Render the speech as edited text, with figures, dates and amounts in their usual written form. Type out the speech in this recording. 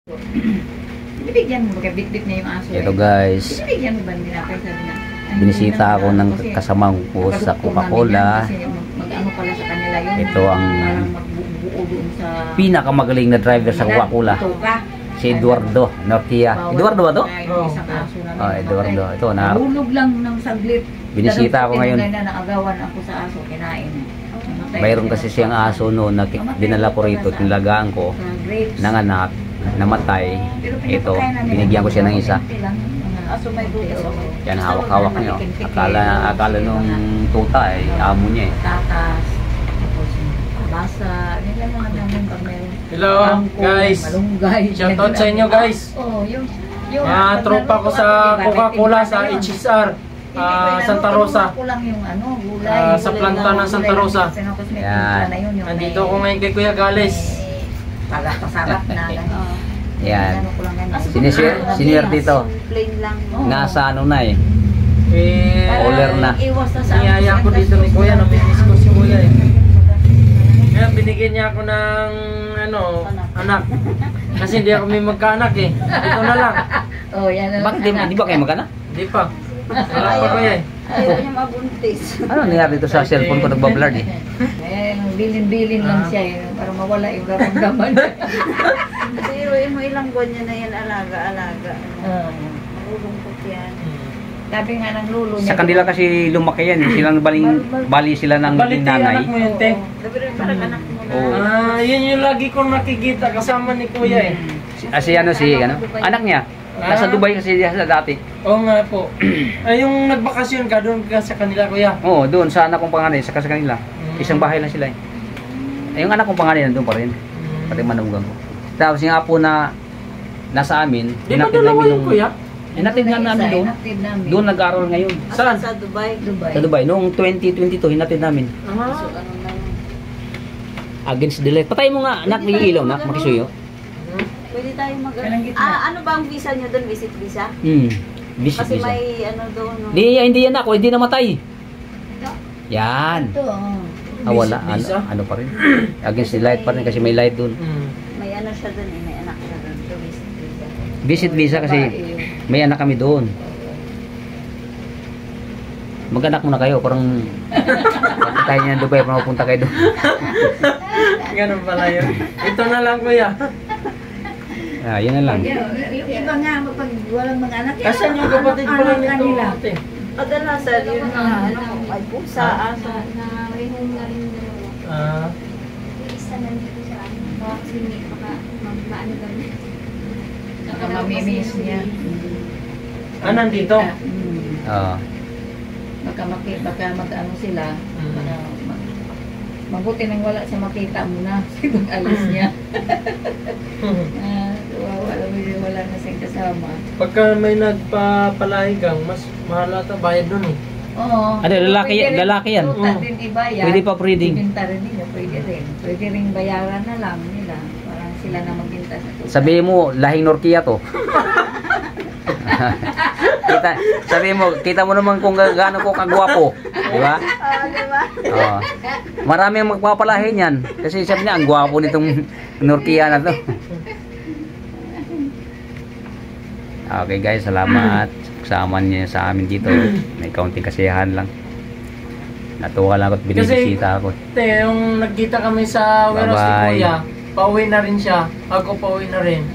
Binibigyan mo ba? Bit-bit niya yung aso. Ito guys. Binibigyan mo ba nila? Sabi na, Binisita ako ng kasama ko sa Coca-Cola. Mag-ano pala sa kanila yun. Ito ang parang magbubuo doon sa pinakamagaling na driver sa Coca-Cola. Si Eduardo Norquia. Eduardo ba to? Oh, Eduardo. Ito na. Nahulog lang ng saglit. Binisita ako ngayon. Naagawan ako sa aso, kinain. Mayroon kasi siyang aso noon na dinala ko rito, nilagaan ko, nanganak, namatay. Ito, binigyan ko siya ng isa. Yan, hawak-hawak niyo. Akala nung tuta eh, amo niya eh. Tatas, tapos basa, nila mga namin pag meron. Hello guys, shoutout sa inyo guys. Yung tropa ko sa Coca-Cola sa HSR, Santa Rosa. Sa planta ng Santa Rosa. Yan. Nandito ako ngayon kay Kuya Gales. Pasarap na. Yan. Senior dito. Nasa ano na eh. Oler na. Niyaya ko dito ni Kuya, namimiss ko si Kuya eh. Kaya binigyan niya ako ng anak. Kasi hindi ako may magkaanak eh. Ito na lang. Oh, yan na. Bakit di ba kayo magkaanak? Hindi pa. Wala pa Kuya eh. Ayaw niya mabuntis. Ano nangyari dito sa cellphone ko, nagbablur eh? Bilin-bilin lang siya eh, para mawala yung naramdaman. Kasi mo ilang buwan niya na yan, alaga-alaga. Marulungkot yan. Sabi nga ng lulo niya. Sa kanila kasi lumaki yan, silang bali sila ng nanay. Anak mo yun, te. Sabi rin parang anak mo Oh. na. Yun yung lagi kong nakikita kasama ni Kuya eh. Si anak niya. Nasa Dubai kasi siya dati. Oo nga po. Yung nagbakasyon ka doon ka sa kanila Kuya? Oo, doon sa anak kong panganay, sa kanila. Isang bahay lang sila eh. Yung anak kong panganay nandun pa rin. Pati manugang ko. Tapos yung apo na nasa amin, Di ba dalawa yung Kuya? hinatid nga namin doon. Doon nag-aaral ngayon. Saan? Sa Dubai. Sa Dubai. Noong 2022, hinatid namin. So, ano na yun? Against the light. Patay mo nga, anak, yung ilaw, nak, makisuyo. Pwede tayo ano ba ang visa nyo doon? Visit visa? Visit Kasi visa. may ano doon. No? Hindi yan ako, hindi namatay. Yan. Ito, Wala, Visa? ano pa rin. Against the light pa rin kasi may light doon. May ano siya doon eh, may anak siya doon. So, visit visa. Visit visa kasi may anak kami doon. Mag-anak muna kayo, parang tayo niya ng Dubai, parang mapunta kayo doon. Ganun pala yun. Ito na lang Kuya. Yun na lang. yung iba nga, pag walang mga anak, Asan yung kapatid pala nito? Ate? Kadalasan yun na may pusa, aso. May home na rin dalawa. Yung isa nandito sa ano. Kasi baka maano kami. Baka mamimiss niya. Nandito? Oo. Baka mag-ano sila. Mabuti nang wala siya makita muna. Siguro alis niya. Wala na siyang kasama. Pagka may nagpapalahigang, mas mahal ata bayad nun eh. Oo. Ano, lalaki yan? Tuta din ibayad. Pwede pa breeding. Ibinta rin nila, pwede rin. Pwede rin bayaran na lang nila. Parang sila na magbinta sa tuta. Sabihin mo, lahing Norquia to. Sabihin mo, kita mo naman kung gaano ko kagwapo. Di ba? Diba? Oo. Marami ang magpapalahin yan. Kasi sabi niya, ang gwapo nitong Norquia na to. Okay guys, salamat. Kasama niya sa amin dito. May kaunting kasiyahan lang. Natuwa lang ako't binibisita ako. Yung nagkita kami sa warehouse ni Kuya, pauwi na rin siya. Ako pauwi na rin.